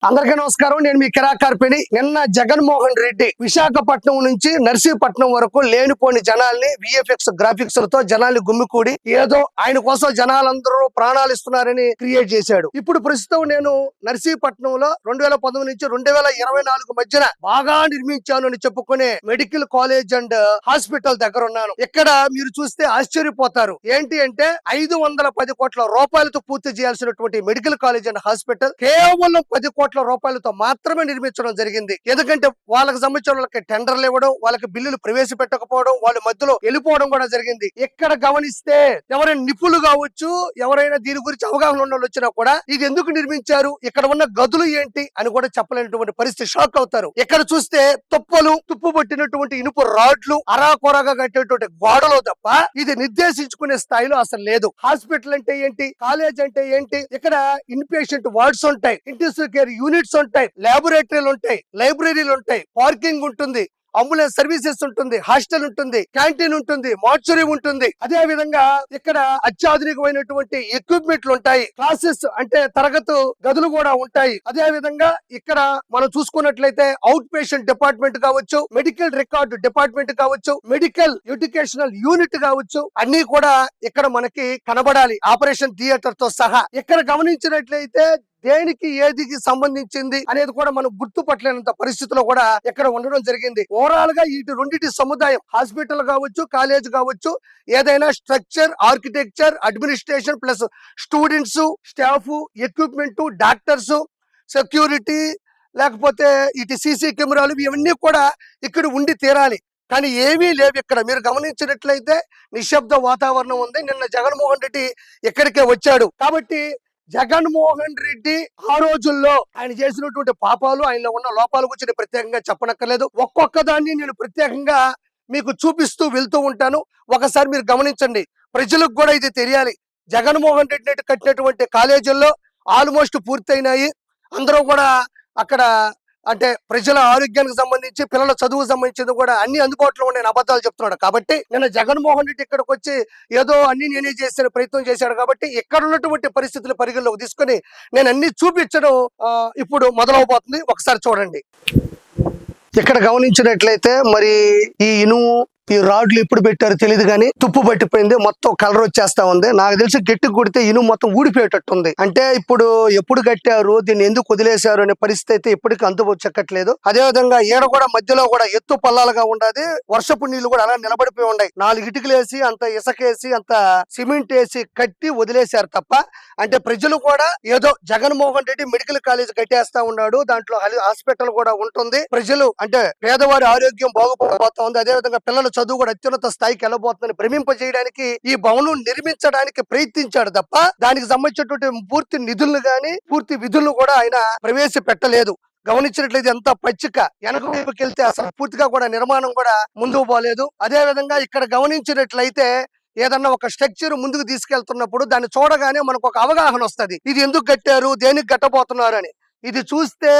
అందరికీ నమస్కారం. నేను మీ కిరాకార్పిని. నిన్న జగన్మోహన్ రెడ్డి విశాఖపట్నం నుంచి నర్సీపట్నం వరకు లేనిపోని జనాల్ని విఎఫ్ఎక్స్ గ్రాఫిక్స్ లతో జనాల్ని గుమ్మికూడి ఏదో ఆయన కోసం జనాలందరూ ప్రాణాలు ఇస్తున్నారని క్రియేట్ చేశాడు. ఇప్పుడు ప్రస్తుతం నేను నర్సీపట్నంలో 2019 నుంచి 2024 మధ్యన బాగా నిర్మించాను అని చెప్పుకునే మెడికల్ కాలేజ్ అండ్ హాస్పిటల్ దగ్గర ఉన్నాను. ఇక్కడ మీరు చూస్తే ఆశ్చర్యపోతారు. ఏంటి అంటే 510 కోట్ల రూపాయలతో పూర్తి చేయాల్సినటువంటి మెడికల్ కాలేజ్ అండ్ హాస్పిటల్ కేవలం 10 కోట్ల రూపాయలతో మాత్రమే నిర్మించడం జరిగింది. ఎందుకంటే వాళ్ళకి సంబంధించిన వాళ్ళకి టెండర్లు ఇవ్వడం, వాళ్ళకి బిల్లులు ప్రవేశపెట్టకపోవడం, వాళ్ళు మధ్యలో వెళ్ళిపోవడం కూడా జరిగింది. ఎక్కడ గమనిస్తే ఎవరైనా నిపుణులు కావచ్చు, ఎవరైనా దీని గురించి అవగాహన ఉన్న వాళ్ళు వచ్చినా కూడా ఇది ఎందుకు నిర్మించారు, ఇక్కడ ఉన్న గదులు ఏంటి అని కూడా చెప్పలేనటువంటి పరిస్థితి, షాక్ అవుతారు. ఇక్కడ చూస్తే తుప్పలు, తుప్పు పట్టినటువంటి ఇనుపు రాడ్లు, అరాకొరగా కట్టేటువంటి గోడలు తప్ప ఇది నిర్దేశించుకునే స్థాయిలో అసలు లేదు. హాస్పిటల్ అంటే ఏంటి, కాలేజ్ అంటే ఏంటి, ఇక్కడ ఇన్ పేషెంట్ వార్డ్స్ ఉంటాయి, ఇంటెన్సివ్ కేర్ యూనిట్స్ ఉంటాయి, ల్యాబొరేటరీలు ఉంటాయి, లైబ్రరీలు ఉంటాయి, పార్కింగ్ ఉంటుంది, అంబులెన్స్ సర్వీసెస్ ఉంటుంది, హాస్టల్ ఉంటుంది, క్యాంటీన్ ఉంటుంది, మార్చురీ ఉంటుంది. అదే విధంగా ఇక్కడ అత్యాధునికమైనటువంటి ఎక్విప్మెంట్లు ఉంటాయి, క్లాసెస్ అంటే తరగతి గదులు కూడా ఉంటాయి. అదే విధంగా ఇక్కడ మనం చూసుకున్నట్లయితే అవుట్ పేషెంట్ డిపార్ట్మెంట్ కావచ్చు, మెడికల్ రికార్డు డిపార్ట్మెంట్ కావచ్చు, మెడికల్ ఎడ్యుకేషనల్ యూనిట్ కావచ్చు, అన్ని కూడా ఇక్కడ మనకి కనబడాలి, ఆపరేషన్ థియేటర్ తో సహా. ఇక్కడ గమనించినట్లయితే దేనికి ఏదికి సంబంధించింది అనేది కూడా మనం గుర్తుపట్టలేనంత పరిస్థితిలో కూడా ఇక్కడ ఉండడం జరిగింది. ఓవరాల్ గా ఇటు రెండింటి సముదాయం, హాస్పిటల్ కావచ్చు, కాలేజ్ కావచ్చు, ఏదైనా structure, architecture, administration plus students, staff, equipment, doctors, security, లేకపోతే ఇటు సీసీ కెమెరాలు, ఇవన్నీ కూడా ఇక్కడ ఉండి తీరాలి. కానీ ఏమీ లేవు ఇక్కడ. మీరు గమనించినట్లయితే నిశ్శబ్ద వాతావరణం ఉంది. నిన్న జగన్మోహన్ రెడ్డి ఇక్కడికే వచ్చాడు కాబట్టి జగన్మోహన్ రెడ్డి ఆ రోజుల్లో ఆయన చేసినటువంటి పాపాలు, ఆయనలో ఉన్న లోపాల గురించి నేను ప్రత్యేకంగా చెప్పనక్కర్లేదు. ఒక్కొక్క దాన్ని నేను ప్రత్యేకంగా మీకు చూపిస్తూ వెళ్తూ ఉంటాను. ఒకసారి మీరు గమనించండి, ప్రజలకు కూడా ఇది తెలియాలి. జగన్మోహన్ రెడ్డి కట్టినటువంటి కాలేజీల్లో ఆల్మోస్ట్ పూర్తయినాయి. అందరూ కూడా అక్కడ అంటే ప్రజల ఆరోగ్యానికి సంబంధించి, పిల్లల చదువుకు సంబంధించింది కూడా అన్ని అందుబాటులో ఉండే అబద్ధాలు చెప్తున్నాడు. కాబట్టి నిన్న జగన్మోహన్ రెడ్డి ఇక్కడికి వచ్చి ఏదో అన్ని నేనే చేసిన ప్రయత్నం చేశాడు. కాబట్టి ఇక్కడ ఉన్నటువంటి పరిస్థితులు పరిగణలోకి తీసుకొని నేను అన్ని చూపించడం ఇప్పుడు మొదలవబోతుంది. ఒకసారి చూడండి. ఇక్కడ గమనించినట్లయితే మరి ఈ ఇనుము, ఈ రాడ్లు ఎప్పుడు పెట్టారో తెలియదు కానీ తుప్పు పట్టిపోయింది, మొత్తం కలర్ వచ్చేస్తా ఉంది. నాకు తెలిసి గట్టి కొడితే ఇనుము మొత్తం ఊడిపోయేటట్టుంది. అంటే ఇప్పుడు ఎప్పుడు కట్టారు, దీన్ని ఎందుకు వదిలేశారు అనే పరిస్థితి అయితే ఇప్పటికీ చెక్కట్లేదు. అదే విధంగా ఈడ కూడా మధ్యలో కూడా ఎత్తు పల్లాలుగా ఉండదు, వర్షపు నీళ్లు కూడా అలా నిలబడిపోయి ఉన్నాయి. 4 ఇటుకలు వేసి, అంత ఇసుకేసి, అంత సిమెంట్ వేసి కట్టి వదిలేశారు తప్ప, అంటే ప్రజలు కూడా ఏదో జగన్మోహన్ రెడ్డి మెడికల్ కాలేజ్ కట్టేస్తా ఉన్నాడు, దాంట్లో హాస్పిటల్ కూడా ఉంటుంది, ప్రజలు అంటే పేదవారి ఆరోగ్యం బాగుపడిపోతా ఉంది, అదే విధంగా పిల్లలు చదువు కూడా అత్యున్నత స్థాయికి వెళ్ళబోతుందని భ్రమింపజేయడానికి ఈ భవనం నిర్మించడానికి ప్రయత్నించాడు తప్ప దానికి సంబంధించినటువంటి పూర్తి నిధులను గాని పూర్తి విధులను కూడా ఆయన ప్రవేశపెట్టలేదు. గమనించినట్లయితే ఎంత పచ్చిక, వెనక వైపుకి వెళ్తే అసలు పూర్తిగా కూడా నిర్మాణం కూడా ముందుకు పోలేదు. అదే విధంగా ఇక్కడ గమనించినట్లయితే ఏదన్నా ఒక స్ట్రక్చర్ ముందుకు తీసుకెళ్తున్నప్పుడు దాన్ని చూడగానే మనకు ఒక అవగాహన వస్తుంది, ఇది ఎందుకు కట్టారు, దేనికి కట్టబోతున్నారు అని. ఇది చూస్తే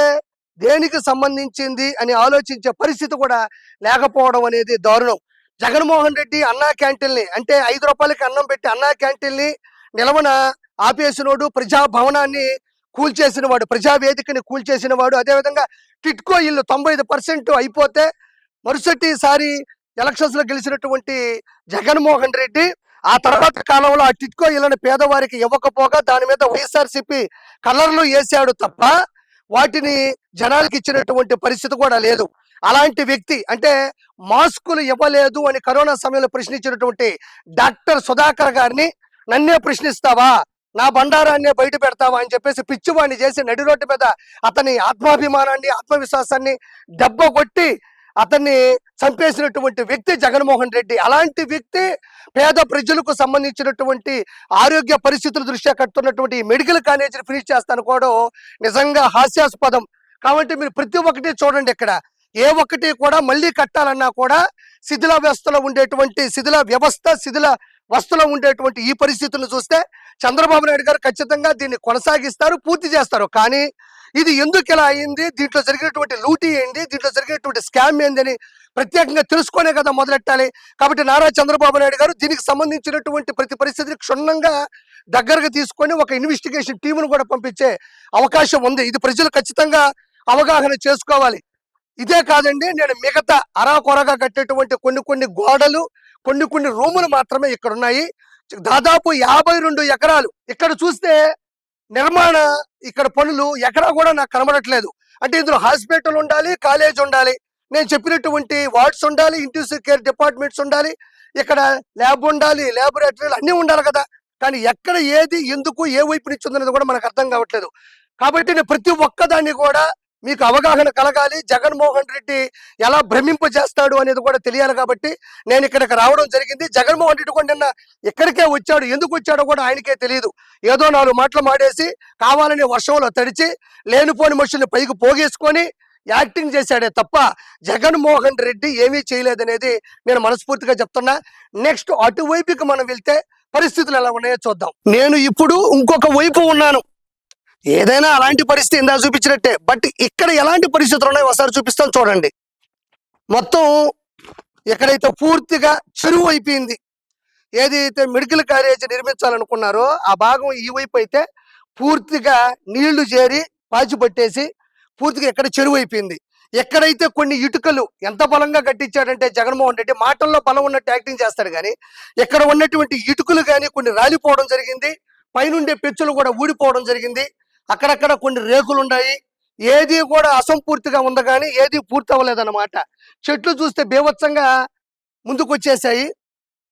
దేనికి సంబంధించింది అని ఆలోచించే పరిస్థితి కూడా లేకపోవడం అనేది దారుణం. జగన్మోహన్ రెడ్డి అన్నా క్యాంటీన్ ని, అంటే 5 రూపాయలకి అన్నం పెట్టి అన్నా క్యాంటీన్ ని నిలవన ఆపేసినోడు, ప్రజా భవనాన్ని కూల్చేసిన వాడు, ప్రజావేదికని కూల్చేసిన వాడు. అదేవిధంగా టిట్కో ఇల్లు 95% అయిపోతే మరుసటిసారి ఎలక్షన్స్ లో గెలిచినటువంటి జగన్మోహన్ రెడ్డి ఆ తర్వాత కాలంలో ఆ టిట్కో ఇళ్ళని పేదవారికి ఇవ్వకపోగా దాని మీద వైఎస్ఆర్సీపీ కలర్లు వేసాడు తప్ప వాటిని జనాలకు ఇచ్చినటువంటి పరిస్థితి కూడా లేదు. అలాంటి వ్యక్తి, అంటే మాస్కులు ఇవ్వలేదు అని కరోనా సమయంలో ప్రశ్నించినటువంటి డాక్టర్ సుధాకర్ గారిని నన్నే ప్రశ్నిస్తావా, నా బండారాన్నే బయట పెడతావా అని చెప్పేసి పిచ్చివాడిని చేసి నడి రోడ్డు మీద అతని ఆత్మాభిమానాన్ని, ఆత్మవిశ్వాసాన్ని దెబ్బ కొట్టి అతన్ని చంపేసినటువంటి వ్యక్తి జగన్మోహన్ రెడ్డి. అలాంటి వ్యక్తి పేద ప్రజలకు సంబంధించినటువంటి ఆరోగ్య పరిస్థితుల దృష్ట్యా కట్టున్నటువంటి మెడికల్ కాలేజీని ఫినిష్ చేస్తానుకోవడం నిజంగా హాస్యాస్పదం. కాబట్టి మీరు ప్రతి ఒక్కటి చూడండి, ఇక్కడ ఏ ఒక్కటి కూడా మళ్ళీ కట్టాలన్నా కూడా శిథిల వ్యవస్థలో ఉండేటువంటి శిథిల వస్తులో ఉండేటువంటి ఈ పరిస్థితులను చూస్తే చంద్రబాబు నాయుడు గారు ఖచ్చితంగా దీన్ని కొనసాగిస్తారు, పూర్తి చేస్తారు. కానీ ఇది ఎందుకు ఇలా అయింది, దీంట్లో జరిగినటువంటి లూటీ ఏంటి, దీంట్లో జరిగినటువంటి స్కామ్ ఏంది అని ప్రత్యేకంగా తెలుసుకునే కదా మొదలెట్టాలి. కాబట్టి నారా చంద్రబాబు నాయుడు గారు దీనికి సంబంధించినటువంటి ప్రతి పరిస్థితిని క్షుణ్ణంగా దగ్గరకు తీసుకొని ఒక ఇన్వెస్టిగేషన్ టీమును కూడా పంపించే అవకాశం ఉంది. ఇది ప్రజలు ఖచ్చితంగా అవగాహన చేసుకోవాలి. ఇదే కాదండి, నేను మిగతా అరాకొరగా కట్టేటువంటి కొన్ని గోడలు, కొన్ని రూములు మాత్రమే ఇక్కడ ఉన్నాయి. దాదాపు 52 ఎకరాలు. ఇక్కడ చూస్తే నిర్మాణ ఇక్కడ పనులు ఎక్కడా కూడా నాకు కనబడట్లేదు. అంటే ఇందులో హాస్పిటల్ ఉండాలి, కాలేజ్ ఉండాలి, నేను చెప్పినటువంటి వార్డ్స్ ఉండాలి, ఇంటెన్సివ్ కేర్ డిపార్ట్మెంట్స్ ఉండాలి, ఇక్కడ ల్యాబ్ ఉండాలి, ల్యాబొరేటరీలు అన్నీ ఉండాలి కదా. కానీ ఎక్కడ ఏది ఎందుకు ఏ వైపు నుంచి ఉందనేది కూడా మనకు అర్థం కావట్లేదు. కాబట్టి నేను ప్రతి ఒక్కదాన్ని కూడా మీకు అవగాహన కలగాలి. జగన్మోహన్ రెడ్డి ఎలా భ్రమింపజేస్తాడు అనేది కూడా తెలియాలి. కాబట్టి నేను ఇక్కడికి రావడం జరిగింది. జగన్మోహన్ రెడ్డి కూడా నిన్న ఇక్కడికే వచ్చాడు. ఎందుకు వచ్చాడో కూడా ఆయనకే తెలియదు. ఏదో 4 మాటలు మాడేసి కావాలని వర్షంలో తడిచి లేనిపోని మనుషుల్ని పైకి పోగేసుకొని యాక్టింగ్ చేశాడే తప్ప జగన్మోహన్ రెడ్డి ఏమీ చేయలేదనేది నేను మనస్ఫూర్తిగా చెప్తున్నా. నెక్స్ట్ అటువైపుకి మనం వెళ్తే పరిస్థితులు ఎలా ఉన్నాయో చూద్దాం. నేను ఇప్పుడు ఇంకొక వైపు ఉన్నాను. ఏదైనా అలాంటి పరిస్థితి ఇందా చూపించినట్టే, బట్ ఇక్కడ ఎలాంటి పరిస్థితులు ఉన్నాయో ఒకసారి చూపిస్తాను చూడండి. మొత్తం ఎక్కడైతే పూర్తిగా చెరువు అయిపోయింది, ఏదైతే మెడికల్ కాలేజ్ నిర్మించాలనుకున్నారో ఆ భాగం ఈ వైపు అయితే పూర్తిగా నీళ్లు చేరి పాచి పట్టేసి పూర్తిగా ఎక్కడ చెరువు అయిపోయింది. ఎక్కడైతే కొన్ని ఇటుకలు ఎంత బలంగా కట్టించాడంటే జగన్మోహన్ రెడ్డి మాటల్లో బలం ఉన్నట్టు యాక్టింగ్ చేస్తాడు, కానీ ఎక్కడ ఉన్నటువంటి ఇటుకలు కానీ కొన్ని రాలిపోవడం జరిగింది. పైనుండే పెచ్చులు కూడా ఊడిపోవడం జరిగింది. అక్కడక్కడ కొన్ని రేకులు ఉన్నాయి. ఏది కూడా అసంపూర్తిగా ఉంది, కానీ ఏది పూర్తి అవ్వలేదన్నమాట. చెట్లు చూస్తే బీభత్సంగా ముందుకు వచ్చేసాయి.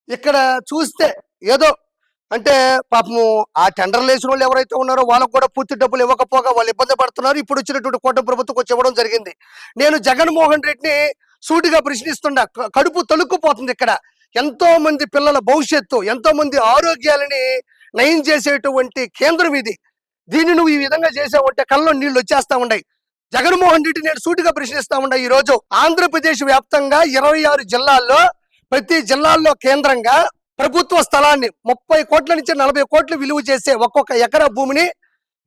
ఇక్కడ చూస్తే ఏదో అంటే పాపము ఆ టెండర్లు వేసిన వాళ్ళు ఎవరైతే ఉన్నారో వాళ్ళకు కూడా పూర్తి డబ్బులు ఇవ్వకపోగా వాళ్ళు ఇబ్బంది పడుతున్నారు. ఇప్పుడు వచ్చినటువంటి కూటమి ప్రభుత్వం వచ్చి ఇవ్వడం జరిగింది. నేను జగన్మోహన్ రెడ్డిని సూటిగా ప్రశ్నిస్తున్నా. కడుపు తొలుక్కుపోతుంది. ఇక్కడ ఎంతో మంది పిల్లల భవిష్యత్తు, ఎంతో మంది ఆరోగ్యాలని నయం చేసేటువంటి కేంద్రం ఇది. దీన్ని నువ్వు ఈ విధంగా చేసావంటే కళ్ళలో నీళ్లు వచ్చేస్తా ఉన్నాయి. జగన్మోహన్ రెడ్డి నేను సూటిగా ప్రశ్నిస్తా ఉన్నా. ఈ రోజు ఆంధ్రప్రదేశ్ వ్యాప్తంగా 26 జిల్లాల్లో ప్రతి జిల్లాల్లో కేంద్రంగా ప్రభుత్వ స్థలాన్ని 30 కోట్ల నుంచి 40 కోట్లు విలువ చేసే ఒక్కొక్క ఎకరా భూమిని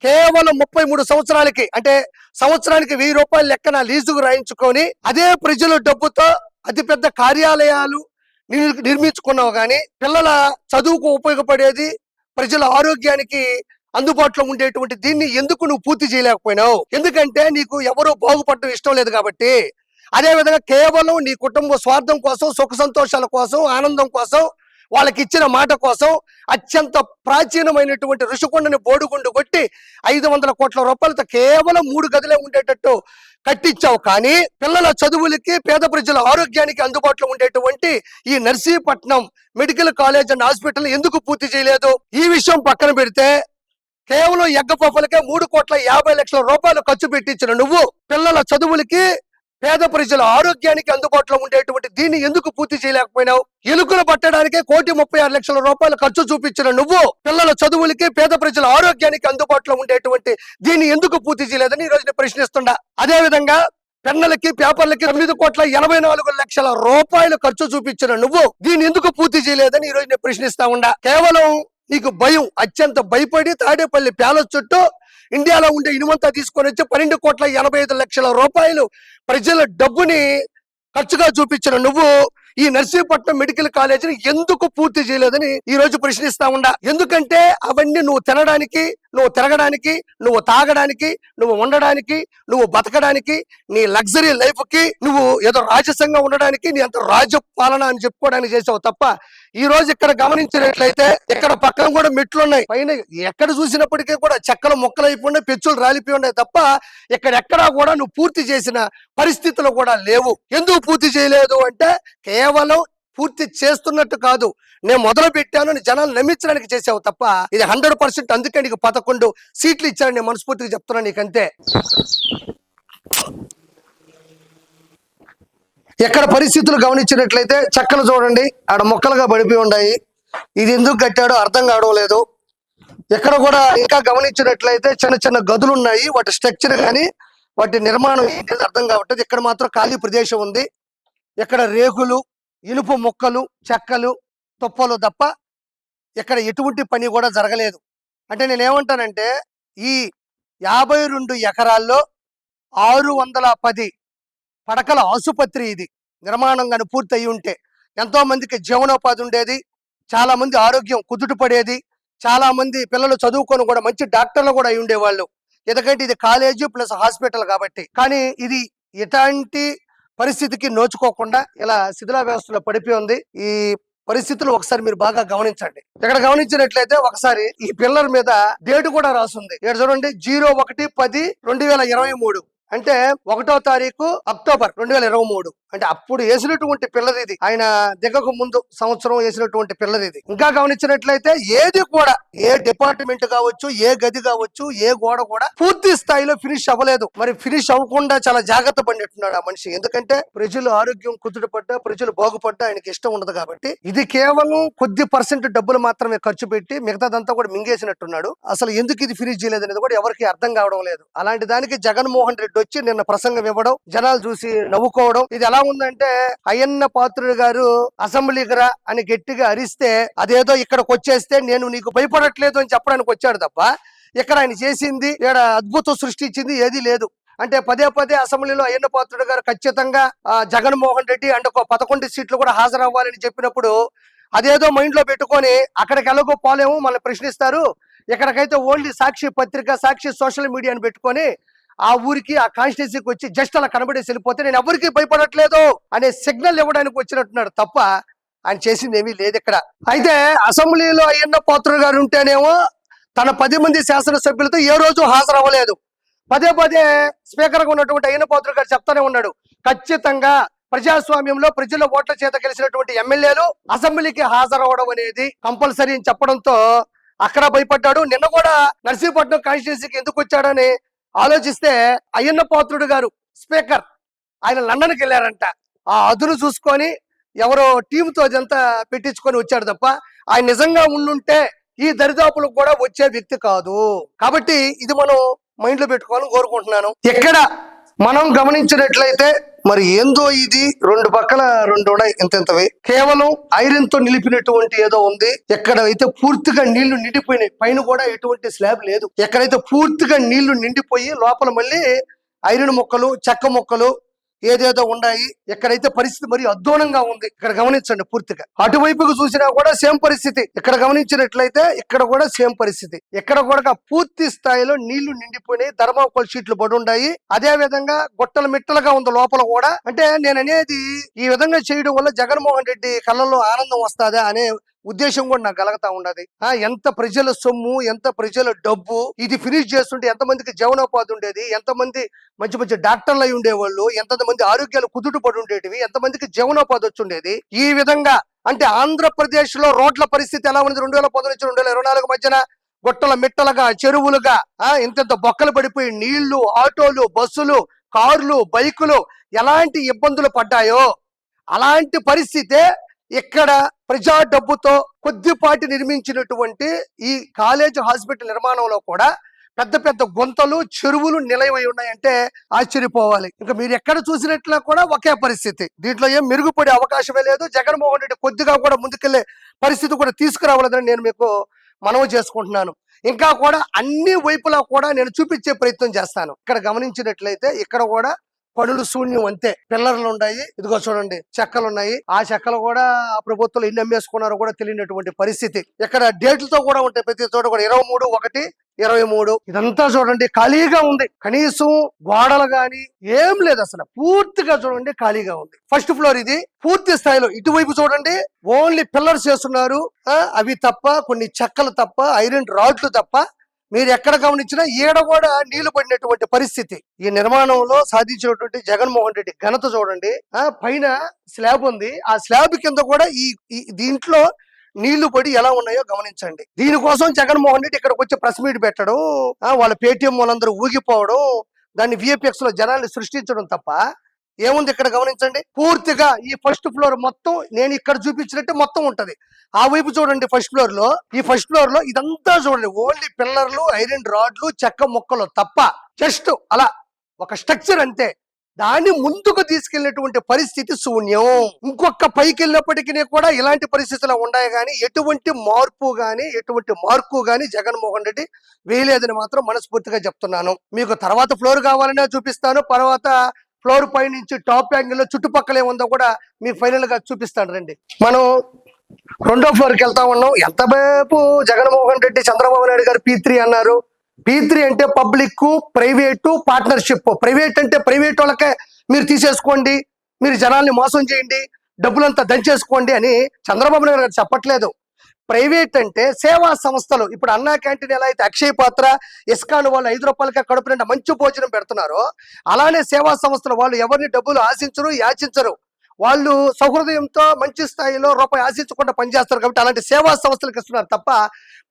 కేవలం 33 సంవత్సరాలకి, అంటే సంవత్సరానికి 1000 రూపాయల లెక్కన లీజుకు రాయించుకొని అదే ప్రజల డబ్బుతో అతిపెద్ద కార్యాలయాలు నిర్మించుకున్నావు. కానీ పిల్లల చదువుకు ఉపయోగపడేది, ప్రజల ఆరోగ్యానికి అందుబాటులో ఉండేటువంటి దీన్ని ఎందుకు నువ్వు పూర్తి చేయలేకపోయినావు? ఎందుకంటే నీకు ఎవరో బాగుపడడం ఇష్టం లేదు కాబట్టి. అదే విధంగా కేవలం నీ కుటుంబ స్వార్థం కోసం, సుఖ సంతోషాల కోసం, ఆనందం కోసం, వాళ్ళకి ఇచ్చిన మాట కోసం అత్యంత ప్రాచీనమైనటువంటి ఋషికొండని బోడుగుండు కొట్టి 500 కోట్ల రూపాయలతో కేవలం 3 గదులే ఉండేటట్టు కట్టించావు. కానీ పిల్లల చదువులకి, పేద ప్రజల ఆరోగ్యానికి అందుబాటులో ఉండేటువంటి ఈ Narsipatnam medical college and hospital ఎందుకు పూర్తి చేయలేదు? ఈ విషయం పక్కన పెడితే కేవలం ఎగ్గపొప్పలకే 3,50,00,000 రూపాయలు ఖర్చు పెట్టించిన నువ్వు పిల్లల చదువులకి, పేద ప్రజల ఆరోగ్యానికి అందుబాటులో ఉండేటువంటి దీన్ని ఎందుకు పూర్తి చేయలేకపోయినావు? ఎలుకలు పట్టడానికే 1,36,00,000 రూపాయలు ఖర్చు చూపించిన నువ్వు పిల్లల చదువులకి, పేద ప్రజల ఆరోగ్యానికి అందుబాటులో ఉండేటువంటి దీన్ని ఎందుకు పూర్తి చేయలేదని ఈ రోజు నేను ప్రశ్నిస్తున్నా. అదే విధంగా పెన్నులకి, పేపర్లకి 9,84,00,000 రూపాయలు ఖర్చు చూపించిన నువ్వు దీన్ని ఎందుకు పూర్తి చేయలేదని ఈ రోజు నేను ప్రశ్నిస్తా ఉన్నా. కేవలం నీకు భయం, అత్యంత భయపడి తాడేపల్లి ప్యాలెస్ చుట్టూ ఇండియాలో ఉండే ఇనుమంతా తీసుకొని వచ్చి 12,85,00,000 రూపాయలు ప్రజల డబ్బుని ఖర్చుగా చూపించిన నువ్వు ఈ నర్సీపట్నం మెడికల్ కాలేజీని ఎందుకు పూర్తి చేయలేదని ఈ రోజు ప్రశ్నిస్తా ఉన్నా. ఎందుకంటే అవన్నీ నువ్వు తినడానికి, నువ్వు తిరగడానికి, నువ్వు తాగడానికి, నువ్వు ఉండడానికి, నువ్వు బతకడానికి, నీ లగ్జరీ లైఫ్ కి నువ్వు ఏదో రాజసంగా ఉండడానికి, నీ అంత రాజపాలన అని చెప్పుకోవడానికి చేసావు తప్ప ఈ రోజు ఇక్కడ గమనించినట్లయితే ఇక్కడ పక్కన కూడా మెట్లు ఉన్నాయి. పైన ఎక్కడ చూసినప్పటికీ కూడా చెక్కలు మొక్కలైపోయి పెచ్చులు రాలిపోయి ఉన్నాయి తప్ప ఎక్కడెక్కడా కూడా నువ్వు పూర్తి చేసిన పరిస్థితులు కూడా లేవు. ఎందుకు పూర్తి చేయలేదు అంటే కేవలం పూర్తి చేస్తున్నట్టు కాదు, నేను మొదలు పెట్టాను జనాలు నమ్మించడానికి చేసావు తప్ప ఇది 100%. అందుకే నీకు 11 సీట్లు ఇచ్చారని నేను మనస్ఫూర్తిగా చెప్తున్నాను నీకంతే. ఎక్కడ పరిస్థితులు గమనించినట్లయితే చెక్కలు చూడండి, ఆడ మొక్కలుగా పడిపోయి ఉన్నాయి. ఇది ఎందుకు కట్టాడో అర్థం కావడం లేదు. ఎక్కడ కూడా ఇంకా గమనించినట్లయితే చిన్న చిన్న గదులు ఉన్నాయి, వాటి స్ట్రక్చర్ కానీ వాటి నిర్మాణం ఏంటి అర్థం కావట్లేదు. ఇక్కడ మాత్రం ఖాళీ ప్రదేశం ఉంది. ఇక్కడ రేకులు, ఇనుప మొక్కలు, చెక్కలు, తుప్పలు తప్ప ఇక్కడ ఎటువంటి పని కూడా జరగలేదు. అంటే నేనేమంటానంటే ఈ 52 ఎకరాల్లో 610 పడకల ఆసుపత్రి ఇది నిర్మాణం కానీ పూర్తి అయి ఉంటే ఎంతో మందికి జీవనోపాధి ఉండేది, చాలా మంది ఆరోగ్యం కుదుట పడేది, చాలా మంది పిల్లలు చదువుకొని కూడా మంచి డాక్టర్లు కూడా అయి ఉండేవాళ్ళు. ఎందుకంటే ఇది కాలేజీ ప్లస్ హాస్పిటల్ కాబట్టి. కానీ ఇది ఎలాంటి పరిస్థితికి నోచుకోకుండా ఇలా శిథిలా వ్యవస్థలో పడిపోయి ఉంది. ఈ పరిస్థితులు ఒకసారి మీరు బాగా గమనించండి. ఇక్కడ గమనించినట్లయితే ఒకసారి ఈ పిల్లర్ మీద డేట్ కూడా రాసుంది. ఇక్కడ చూడండి 01/10/2023 అంటే 1వ తారీఖు అక్టోబర్ 2023. అంటే అప్పుడు వేసినటువంటి పిల్లది ఇది. ఆయన దిగకు ముందు సంవత్సరం వేసినటువంటి పిల్లది ఇది. ఇంకా గమనించినట్లయితే ఏది కూడా ఏ డిపార్ట్మెంట్ కావచ్చు, ఏ గది కావచ్చు, ఏ గోడ కూడా పూర్తి స్థాయిలో ఫినిష్ అవ్వలేదు. మరి ఫినిష్ అవ్వకుండా చాలా జాగ్రత్త పడినట్టున్నాడు ఆ మనిషి. ఎందుకంటే ప్రజలు ఆరోగ్యం కుదుటపడ్డా, ప్రజలు బాగుపడ్డా ఆయనకి ఇష్టం ఉండదు కాబట్టి ఇది కేవలం కొద్ది పర్సెంట్ డబ్బులు మాత్రమే ఖర్చు పెట్టి మిగతాదంతా కూడా మింగేసినట్టున్నాడు. అసలు ఎందుకు ఇది ఫినిష్ చేయలేదు అనేది కూడా ఎవరికి అర్థం కావడం లేదు. అలాంటి దానికి జగన్మోహన్ రెడ్డి వచ్చి నిన్న ప్రసంగం ఇవ్వడం, జనాలు చూసి నవ్వుకోవడం, ఇది ఎలా ఉందంటే అయ్యన్న పాత్రుడు గారు అసెంబ్లీకి రా అని గట్టిగా అరిస్తే అదేదో ఇక్కడికి వచ్చేస్తే నేను నీకు భయపడట్లేదు అని చెప్పడానికి వచ్చాడు తప్ప ఇక్కడ ఆయన చేసింది ఇక్కడ అద్భుతం సృష్టించింది ఏదీ లేదు. అంటే పదే పదే అసెంబ్లీలో అయ్యన్న పాత్రుడు గారు ఖచ్చితంగా జగన్మోహన్ రెడ్డి అంటే 11 సీట్లు కూడా హాజరవ్వాలని చెప్పినప్పుడు అదేదో మైండ్ లో పెట్టుకొని అక్కడికి ఎలాగో పోలేము మనల్ని ప్రశ్నిస్తారు, ఇక్కడికైతే ఓన్లీ సాక్షి పత్రిక, సాక్షి సోషల్ మీడియాని పెట్టుకొని ఆ ఊరికి ఆ కాన్స్టిట్యూన్సీకి వచ్చి జస్ట్ అలా కనబడేసి వెళ్ళిపోతే నేను ఎవరికి భయపడట్లేదు అనే సిగ్నల్ ఇవ్వడానికి వచ్చినట్టున్నాడు తప్ప ఆయన చేసింది ఏమీ లేదు ఇక్కడ. అయితే అసెంబ్లీలో అయ్యన్న పాత్రుడు గారు ఉంటేనేమో తన 10 మంది శాసనసభ్యులతో ఏ రోజు హాజరవ్వలేదు. పదే పదే స్పీకర్ గా ఉన్నటువంటి అయ్యన్న పాత్రుడు గారు చెప్తానే ఉన్నాడు, ఖచ్చితంగా ప్రజాస్వామ్యంలో ప్రజల ఓట్ల చేత గెలిచినటువంటి ఎమ్మెల్యేలు అసెంబ్లీకి హాజరవడం అనేది కంపల్సరీ అని చెప్పడంతో అక్కడ భయపడ్డాడు. నిన్న కూడా నర్సీపట్నం కాన్స్టిట్యూన్సీకి ఎందుకు వచ్చాడని ఆలోచిస్తే అయ్యన్న పాత్రుడు గారు స్పీకర్ ఆయన లండన్కి వెళ్ళారంట. ఆ అదును చూసుకొని ఎవరో టీంతో అదంతా పెట్టించుకొని వచ్చాడు తప్ప ఆయన నిజంగా ఉండుంటే ఈ దరిదాపులకు కూడా వచ్చే వ్యక్తి కాదు. కాబట్టి ఇది మనం మైండ్ లో పెట్టుకోవాలని కోరుకుంటున్నాను. ఇక్కడ మనం గమనించినట్లయితే మరి ఏందో ఇది 2 పక్కల 2 ఉన్నాయి ఇంతవి, కేవలం ఐరన్ తో నిలిపినటువంటి ఏదో ఉంది. ఎక్కడైతే పూర్తిగా నీళ్లు నిండిపోయినాయి, పైన కూడా ఎటువంటి స్లాబ్ లేదు. ఎక్కడైతే పూర్తిగా నీళ్లు నిండిపోయి లోపల మళ్ళీ ఐరన్ ముక్కలు, చెక్క ముక్కలు ఏదేదో ఉన్నాయి. ఎక్కడైతే పరిస్థితి మరి అధ్వానంగా ఉంది. ఇక్కడ గమనించండి పూర్తిగా. అటువైపుకు చూసినా కూడా సేమ్ పరిస్థితి. ఇక్కడ గమనించినట్లయితే ఇక్కడ కూడా సేమ్ పరిస్థితి. ఇక్కడ కూడా పూర్తి స్థాయిలో నీళ్లు నిండిపోయినాయి, థర్మాకోల్ షీట్లు పడి ఉన్నాయి. అదే విధంగా గొట్టలు మిట్టలుగా ఉంది లోపల కూడా. అంటే నేను అనేది ఈ విధంగా చేయడం వల్ల జగన్మోహన్ రెడ్డి కళ్ళల్లో ఆనందం వస్తుందా అనే ఉద్దేశం కూడా నాకు కలుగుతా ఉండదు. ఎంత ప్రజల సొమ్ము, ఎంత ప్రజల డబ్బు, ఇది ఫినిష్ చేస్తుంటే ఎంతమందికి జీవనోపాధి ఉండేది, ఎంతమంది మంచి మంచి డాక్టర్లు అయి ఉండేవాళ్ళు, ఎంతమంది ఆరోగ్యాలు కుదుటపడి ఉండేటివి, ఎంతమందికి జీవనోపాధి వచ్చుండేది. ఈ విధంగా అంటే ఆంధ్రప్రదేశ్ లో రోడ్ల పరిస్థితి ఎలా ఉంది 2010 నుంచి 2024 మధ్యన గుట్టల మిట్టలుగా, చెరువులుగా ఇంత బొక్కలు పడిపోయి నీళ్లు, ఆటోలు, బస్సులు, కార్లు, బైకులు ఎలాంటి ఇబ్బందులు పడ్డాయో అలాంటి పరిస్థితే ఇక్కడ ప్రజా డబ్బుతో కొద్దిపాటి నిర్మించినటువంటి ఈ కాలేజ్ హాస్పిటల్ నిర్మాణంలో కూడా పెద్ద పెద్ద గుంతలు, చెరువులు నిలయమై ఉన్నాయంటే ఆశ్చర్యపోవాలి. ఇంకా మీరు ఎక్కడ చూసినట్లా కూడా ఒకే పరిస్థితి. దీంట్లో ఏం మెరుగుపడే అవకాశమే లేదు. జగన్మోహన్ రెడ్డి కొద్దిగా కూడా ముందుకెళ్లే పరిస్థితి కూడా తీసుకురావాలని నేను మీకు మనవి చేసుకుంటున్నాను. ఇంకా కూడా అన్ని వైపులా కూడా నేను చూపించే ప్రయత్నం చేస్తాను. ఇక్కడ గమనించినట్లయితే ఇక్కడ కూడా పనులు శూన్యం అంతే. పిల్లర్లు ఉన్నాయి, ఇదిగో చూడండి చెక్కలు ఉన్నాయి. ఆ చెక్కలు కూడా ఆ ప్రభుత్వం ఎన్ని అమ్మేసుకున్నారో కూడా తెలియనటువంటి పరిస్థితి. ఇక్కడ డేట్లతో కూడా ఉంటాయి ప్రతి చోట కూడా 23/1/23. ఇదంతా చూడండి ఖాళీగా ఉంది. కనీసం గోడలు గాని ఏం లేదు, అసలు పూర్తిగా చూడండి ఖాళీగా ఉంది. ఫస్ట్ ఫ్లోర్ ఇది పూర్తి స్థాయిలో. ఇటువైపు చూడండి ఓన్లీ పిల్లర్స్ చేస్తున్నారు, అవి తప్ప కొన్ని చెక్కలు తప్ప, ఐరన్ రాడ్లు తప్ప మీరు ఎక్కడ గమనించినా ఈడ కూడా నీళ్లు పడినటువంటి పరిస్థితి. ఈ నిర్మాణంలో సాధించినటువంటి జగన్మోహన్ రెడ్డి ఘనత చూడండి. పైన స్లాబ్ ఉంది, ఆ స్లాబ్ కింద కూడా ఈ దీంట్లో నీళ్లు పడి ఎలా ఉన్నాయో గమనించండి. దీనికోసం జగన్మోహన్ రెడ్డి ఇక్కడికి వచ్చి ప్రెస్ మీట్ పెట్టడం, వాళ్ళ పేటీఎం వాళ్ళందరూ ఊగిపోవడం, దాన్ని విఎఫ్ఎక్స్ లో జనాల్ని సృష్టించడం తప్ప ఏముంది ఇక్కడ గమనించండి. పూర్తిగా ఈ ఫస్ట్ ఫ్లోర్ మొత్తం నేను ఇక్కడ చూపించినట్టు మొత్తం ఉంటది. ఆ వైపు చూడండి ఫస్ట్ ఫ్లోర్ లో, ఈ ఫస్ట్ ఫ్లోర్ లో ఇదంతా చూడండి ఓన్లీ పిల్లర్లు, ఐరన్ రాడ్లు, చెక్క ముక్కలు తప్ప జస్ట్ అలా ఒక స్ట్రక్చర్ అంతే. దాన్ని ముందుకు తీసుకెళ్లినటువంటి పరిస్థితి శూన్యం. ఇంకొక పైకి వెళ్ళినప్పటికీ కూడా ఇలాంటి పరిస్థితులు ఉన్నాయి కానీ ఎటువంటి మార్పు గాని జగన్మోహన్ రెడ్డి వేయలేదని మాత్రం మనస్ఫూర్తిగా చెప్తున్నాను. మీకు తర్వాత ఫ్లోర్ కావాలనే చూపిస్తాను. తర్వాత ఫ్లోర్ పై నుంచి టాప్ యాంగిల్ లో చుట్టుపక్కల ఏముందో కూడా మీకు ఫైనల్ గా చూపిస్తాను రండి. మనం రెండో ఫ్లోర్ కి వెళ్తా ఉన్నాం. ఎంతసేపు జగన్మోహన్ రెడ్డి చంద్రబాబు నాయుడు గారు P3 అన్నారు. P3 అంటే పబ్లిక్ ప్రైవేటు పార్ట్నర్షిప్. ప్రైవేట్ అంటే ప్రైవేట్ వాళ్ళకే మీరు తీసేసుకోండి, మీరు జనాల్ని మోసం చేయండి, డబ్బులంతా దంచేసుకోండి అని చంద్రబాబు నాయుడు గారు చెప్పట్లేదు. ప్రైవేట్ అంటే సేవా సంస్థలు. ఇప్పుడు అన్నా క్యాంటీన్ ఎలా అయితే అక్షయ పాత్ర, ఇస్కాన్ వాళ్ళు ₹5 కడుపు నిండా మంచి భోజనం పెడుతున్నారో, అలానే సేవా సంస్థలు వాళ్ళు ఎవరిని డబ్బులు ఆశించరు, యాచించరు. వాళ్ళు సహృదయంతో మంచి స్థాయిలో రూపాయి ఆశించకుండా పనిచేస్తారు. కాబట్టి అలాంటి సేవా సంస్థలకు ఇస్తున్నారు తప్ప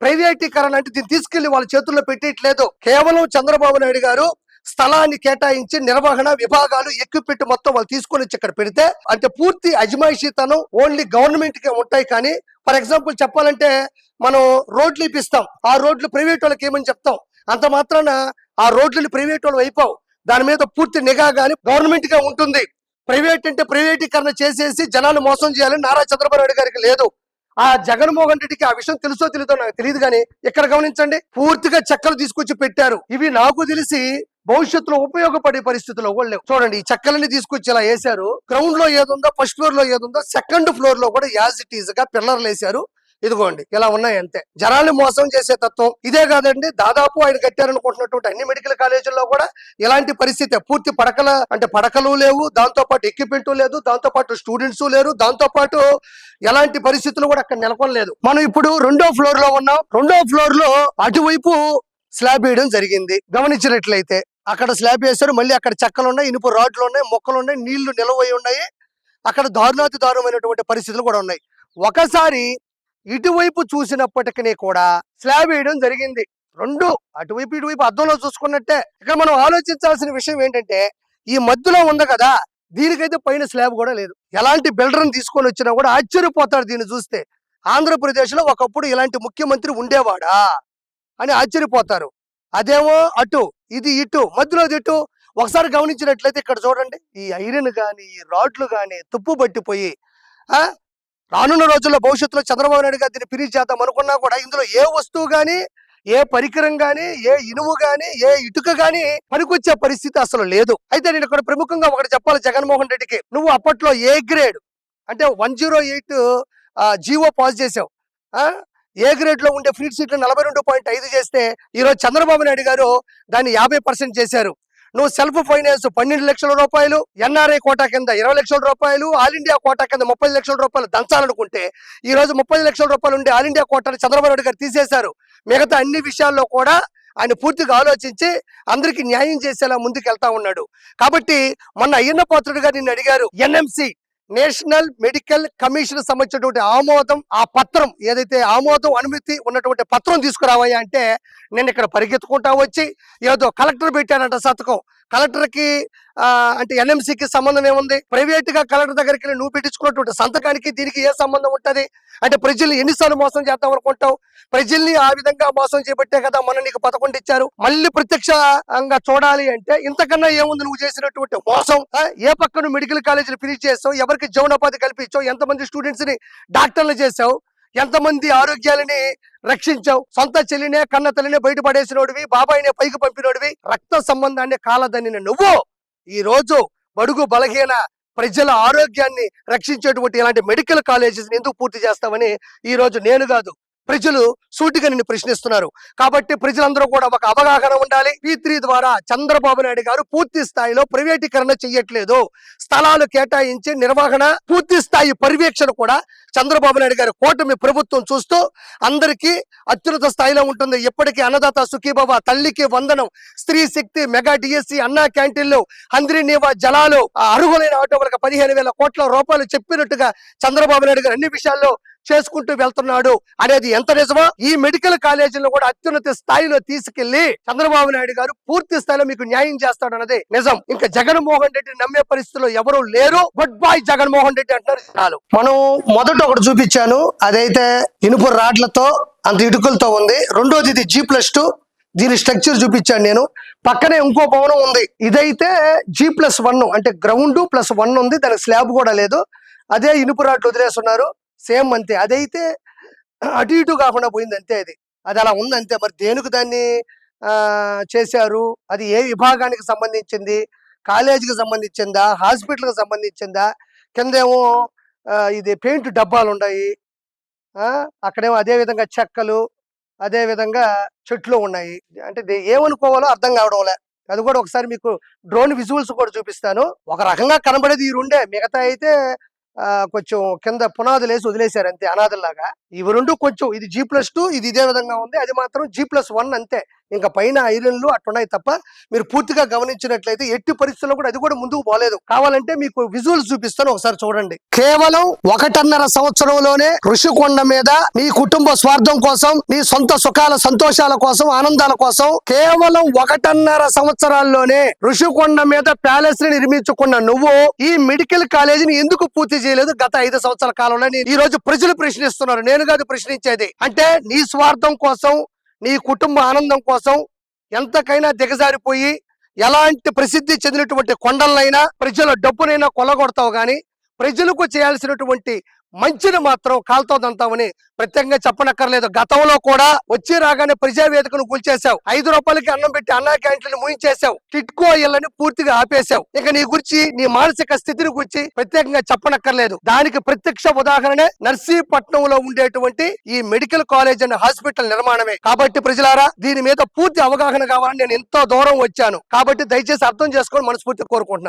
ప్రైవేటీకరణ అంటే దీన్ని తీసుకెళ్లి వాళ్ళ చేతుల్లో పెట్టేయట్లేదు. కేవలం చంద్రబాబు నాయుడు గారు స్థలాన్ని కేటాయించి నిర్వహణ విభాగాలు ఎక్విప్మెంట్ మొత్తం వాళ్ళు తీసుకొని వచ్చి ఇక్కడ పెడితే అంటే పూర్తి అజమాయిషీతనం ఓన్లీ గవర్నమెంట్ కే ఉంటాయి. కానీ ఫర్ ఎగ్జాంపుల్ చెప్పాలంటే మనం రోడ్లు ఇప్పిస్తాం, ఆ రోడ్లు ప్రైవేట్ వాళ్ళకి ఏమని చెప్తాం, అంత మాత్రాన ఆ రోడ్లను ప్రైవేట్ వాళ్ళు అయిపోవు. దాని మీద పూర్తి నిఘా గాని గవర్నమెంట్ గా ఉంటుంది. ప్రైవేట్ అంటే ప్రైవేటీకరణ చేసేసి జనాలు మోసం చేయాలని నారా చంద్రబాబు నాయుడు గారికి లేదు. ఆ జగన్మోహన్ రెడ్డికి ఆ విషయం తెలుసో తెలియదో నాకు తెలియదు. కానీ ఇక్కడ గమనించండి, పూర్తిగా చెక్కలు తీసుకొచ్చి పెట్టారు. ఇవి నాకు తెలిసి భవిష్యత్తులో ఉపయోగపడే పరిస్థితుల్లో కూడా లేవు. చూడండి, ఈ చెక్కలని తీసుకొచ్చి ఇలా వేశారు. గ్రౌండ్ లో ఏదుందో, ఫస్ట్ ఫ్లోర్ లో ఏదుందో, సెకండ్ ఫ్లోర్ లో కూడా యాజ్ ఇట్ ఈజ్ గా పిల్లర్లు వేశారు. ఇదిగోండి ఇలా ఉన్నాయి అంతే. జనాల్ని మోసం చేసే తత్వం ఇదే కాదండి. దాదాపు ఆయన కట్టారనుకుంటున్నటువంటి అన్ని మెడికల్ కాలేజీల్లో కూడా ఇలాంటి పరిస్థితి. పూర్తి పడకలు లేవు, దాంతో పాటు ఎక్విప్మెంట్ లేదు, దాంతో పాటు స్టూడెంట్స్ లేరు, దాంతో పాటు ఎలాంటి పరిస్థితులు కూడా అక్కడ నెలకొనలేదు. మనం ఇప్పుడు రెండో ఫ్లోర్ లో ఉన్నాం. రెండో ఫ్లోర్ లో అటువైపు స్లాబ్ వేయడం జరిగింది. గమనించినట్లయితే అక్కడ స్లాబ్ వేశారు. మళ్ళీ అక్కడ చెక్కలు ఉన్నాయి, ఇనుప రాడ్లు ఉన్నాయి, మొక్కలు ఉన్నాయి, నీళ్లు నిలవై ఉన్నాయి. అక్కడ దారుణాతి దారుణమైనటువంటి పరిస్థితులు కూడా ఉన్నాయి. ఒకసారి ఇటువైపు చూసినప్పటికీ కూడా స్లాబ్ వేయడం జరిగింది. రెండు అటువైపు ఇటువైపు అద్దంలో చూసుకున్నట్టే. ఇక్కడ మనం ఆలోచించాల్సిన విషయం ఏంటంటే, ఈ మధ్యలో ఉంది కదా, దీనికైతే పైన స్లాబ్ కూడా లేదు. ఎలాంటి బిల్డర్ని తీసుకొని వచ్చినా కూడా ఆశ్చర్యపోతాడు దీన్ని చూస్తే. ఆంధ్రప్రదేశ్ లో ఒకప్పుడు ఇలాంటి ముఖ్యమంత్రి ఉండేవాడా అని ఆశ్చర్యపోతారు. అదేమో అటు, ఇది ఇటు, మధ్యలో ఇటు. ఒకసారి గమనించినట్లయితే ఇక్కడ చూడండి, ఈ ఐరన్ గాని, ఈ రాడ్లు గాని తుప్పు పట్టిపోయి ఆ రానున్న రోజుల్లో భవిష్యత్తులో చంద్రబాబు నాయుడు గారు దీన్ని ఫినిష్ చేద్దాం అనుకున్నా కూడా ఇందులో ఏ వస్తువు గాని, ఏ పరికరం గాని, ఏ ఇనుము గాని, ఏ ఇటుక గాని పనికొచ్చే పరిస్థితి అసలు లేదు. అయితే నేను ఇక్కడ ప్రముఖంగా ఒకటి చెప్పాలి జగన్మోహన్ రెడ్డికి. నువ్వు అప్పట్లో ఏ గ్రేడ్ అంటే 108 జీవో పాస్ చేసావు. ఏ గ్రేడ్ లో ఉండే ఫ్రీ సీట్లు 42.5 చేస్తే ఈరోజు చంద్రబాబు నాయుడు గారు దాన్ని 50% చేశారు. నువ్వు సెల్ఫ్ ఫైనాన్స్ 12 లక్షల రూపాయలు, ఎన్ఆర్ఐ కోటా కింద 20 లక్షల రూపాయలు, ఆల్ ఇండియా కోటా కింద 30 లక్షల రూపాయలు దంచాలనుకుంటే ఈ రోజు 30 లక్షల రూపాయలు ఉండే ఆల్ ఇండియా కోటాని చంద్రబాబు నాయుడు గారు తీసేశారు. మిగతా అన్ని విషయాల్లో కూడా ఆయన పూర్తిగా ఆలోచించి అందరికి న్యాయం చేసేలా ముందుకు వెళ్తా ఉన్నాడు. కాబట్టి మొన్న అయ్యన్న పాత్రుడు గారు నిన్ను అడిగారు, ఎన్ఎంసి నేషనల్ మెడికల్ కమిషన్ సంబంధించినటువంటి ఆమోదం, ఆ పత్రం ఏదైతే ఆమోదం అనుమతి ఉన్నటువంటి పత్రం తీసుకురావయ్యా అంటే నేను ఇక్కడ పరిగెత్తుకుంటా వచ్చి ఏదో కలెక్టర్ పెట్టానంట సంతకం. కలెక్టర్కి అంటే ఎన్ఎంసీకి సంబంధం ఏముంది? ప్రైవేట్ గా కలెక్టర్ దగ్గరికి వెళ్ళి నువ్వు పెట్టించుకున్నటువంటి సంతకానికి దీనికి ఏ సంబంధం ఉంటది? అంటే ప్రజల్ని ఎన్నిసార్లు మోసం చేద్దాం అనుకుంటావు? ప్రజల్ని ఆ విధంగా మోసం చేపట్టే కదా మొన్న నీకు 11 ఇచ్చారు. మళ్ళీ ప్రత్యక్షంగా చూడాలి అంటే ఇంతకన్నా ఏముంది నువ్వు చేసినటువంటి మోసం? ఏ పక్కన మెడికల్ కాలేజీలు ఫినిష్ చేస్తావు, ఎవరికి జీవనోపాధి కల్పించావు, ఎంతమంది స్టూడెంట్స్ ని డాక్టర్లు చేసావు, ఎంతమంది ఆరోగ్యాలని రక్షించావు, సొంత చెల్లినే కన్న తల్లినే బయటపడేసినోడివి, బాబాయినే పైకి పంపినోడివి, రక్త సంబంధాన్ని కాలదన్నిన నువ్వు ఈ రోజు బడుగు బలహీన ప్రజల ఆరోగ్యాన్ని రక్షించేటువంటి ఇలాంటి మెడికల్ కాలేజెస్ ఎందుకు పూర్తి చేస్తామని ఈ రోజు నేను కాదు ప్రజలు సూటిగా నిన్ను ప్రశ్నిస్తున్నారు. కాబట్టి ప్రజలందరూ కూడా ఒక అవగాహన ఉండాలి. P3 ద్వారా చంద్రబాబు నాయుడు గారు పూర్తి స్థాయిలో ప్రైవేటీకరణ చెయ్యట్లేదు. స్థలాలు కేటాయించి నిర్వహణ, పూర్తి స్థాయి పర్యవేక్షణ కూడా చంద్రబాబు నాయుడు గారి కూటమి ప్రభుత్వం చూస్తూ అందరికీ అత్యున్నత స్థాయిలో ఉంటుంది. ఎప్పటికీ అన్నదాత సుఖీభవ, తల్లికి వందనం, స్త్రీ శక్తి, మెగా డిఎస్సి, అన్నా క్యాంటీన్లు, హంద్రీ నీవా జలాలు, అర్హులైన ఆటోలకు 15,000 కోట్ల రూపాయలు చెప్పినట్టుగా చంద్రబాబు నాయుడు గారు అన్ని విషయాల్లో చేసుకుంటూ వెళ్తున్నాడు అనేది ఎంత నిజమో ఈ మెడికల్ కాలేజీలో కూడా అత్యున్నత స్థాయిలో తీసుకెళ్లి చంద్రబాబు నాయుడు గారు పూర్తి స్థాయిలో మీకు న్యాయం చేస్తాడు అన్నది నిజం. ఇంకా జగన్మోహన్ రెడ్డి నమ్మే పరిస్థితిలో ఎవరు లేరు. గుడ్ బాయ్ జగన్మోహన్ రెడ్డి అంటారు చాలు. మనం మొదట ఒకటి చూపించాను, అదైతే ఇనుప రాడ్లతో అంత ఇటుకలతో ఉంది. రెండోది ఇది G+2, దీని స్ట్రక్చర్ చూపించాను నేను. పక్కనే ఇంకో భవనం ఉంది, ఇదైతే G+1 అంటే గ్రౌండ్ +1 ఉంది, దానికి స్లాబ్ కూడా లేదు. అదే ఇనుప రాడ్లు వదిలేస్తున్నారు సేమ్ అంతే. అదైతే అటు ఇటు కాకుండా పోయింది అంతే. అది అలా ఉంది అంతే. మరి దేనికి దాన్ని చేశారు? అది ఏ విభాగానికి సంబంధించింది? కాలేజీకి సంబంధించిందా, హాస్పిటల్కి సంబంధించిందా? కిందేమో ఇది పెయింట్ డబ్బాలు ఉన్నాయి, అక్కడేమో అదే విధంగా చెక్కలు, అదే విధంగా చెట్లు ఉన్నాయి. అంటే ఏమనుకోవాలో అర్థం కావడంలే. అది కూడా ఒకసారి మీకు డ్రోన్ విజువల్స్ కూడా చూపిస్తాను. ఒక రకంగా కనబడేది ఈ రెండే, మిగతా అయితే కొంచెం కింద పునాదులేసి వదిలేశారు అంతే అనాథల్లాగా. ఇవి రెండు కొంచెం, ఇది G+2, ఇది ఇదే విధంగా ఉంది, అది మాత్రం G+1 అంతే. ఇంకా పైన ఐరన్లు అట్టున్నాయి తప్ప మీరు పూర్తిగా గమనించినట్లయితే ఎట్టి పరిస్థితుల్లో కూడా అది కూడా ముందుకు పోలేదు. కావాలంటే మీకు విజువల్స్ చూపిస్తాను, ఒకసారి చూడండి. కేవలం 1.5 సంవత్సరంలోనే ఋషికొండ మీద నీ కుటుంబ స్వార్థం కోసం, నీ సొంత సుఖాల సంతోషాల కోసం, ఆనందాల కోసం కేవలం 1.5 సంవత్సరాల్లోనే ఋషికొండ మీద ప్యాలెస్ ని నిర్మించుకున్న నువ్వు ఈ మెడికల్ కాలేజీని ఎందుకు పూర్తి చేయలేదు గత 5 సంవత్సరాల కాలంలో? ఈ రోజు ప్రజలు ప్రశ్నిస్తున్నారు, నేను కాదు ప్రశ్నించేది. అంటే నీ స్వార్థం కోసం, నీ కుటుంబ ఆనందం కోసం ఎంతకైనా దిగజారిపోయి ఎలాంటి ప్రసిద్ధి చెందినటువంటి కొండలనైనా ప్రజల డబ్బునైనా కొల్లగొడతావు గాని ప్రజలకు చేయాల్సినటువంటి మంచిని మాత్రం కాల్తో దంతామని ప్రత్యేకంగా చెప్పనక్కర్లేదు. గతంలో కూడా వచ్చి రాగానే ప్రజావేదికను కూల్చేశావు, 5 రూపాయలకి అన్నం పెట్టి అన్నా క్యాంటీన్లు ముయించేశావు, టిట్కో ఇళ్లని పూర్తిగా ఆపేశావు. ఇక నీ గురించి, నీ మానసిక స్థితిని గురించి ప్రత్యేకంగా చెప్పనక్కర్లేదు. దానికి ప్రత్యక్ష ఉదాహరణే నర్సీపట్నంలో ఉండేటువంటి ఈ మెడికల్ కాలేజ్ అండ్ హాస్పిటల్ నిర్మాణమే. కాబట్టి ప్రజలారా, దీని మీద పూర్తి అవగాహన కావాలని నేను ఎంతో దూరం వచ్చాను. కాబట్టి దయచేసి అర్థం చేసుకొని మనస్ఫూర్తిగా కోరుకుంటున్నాను.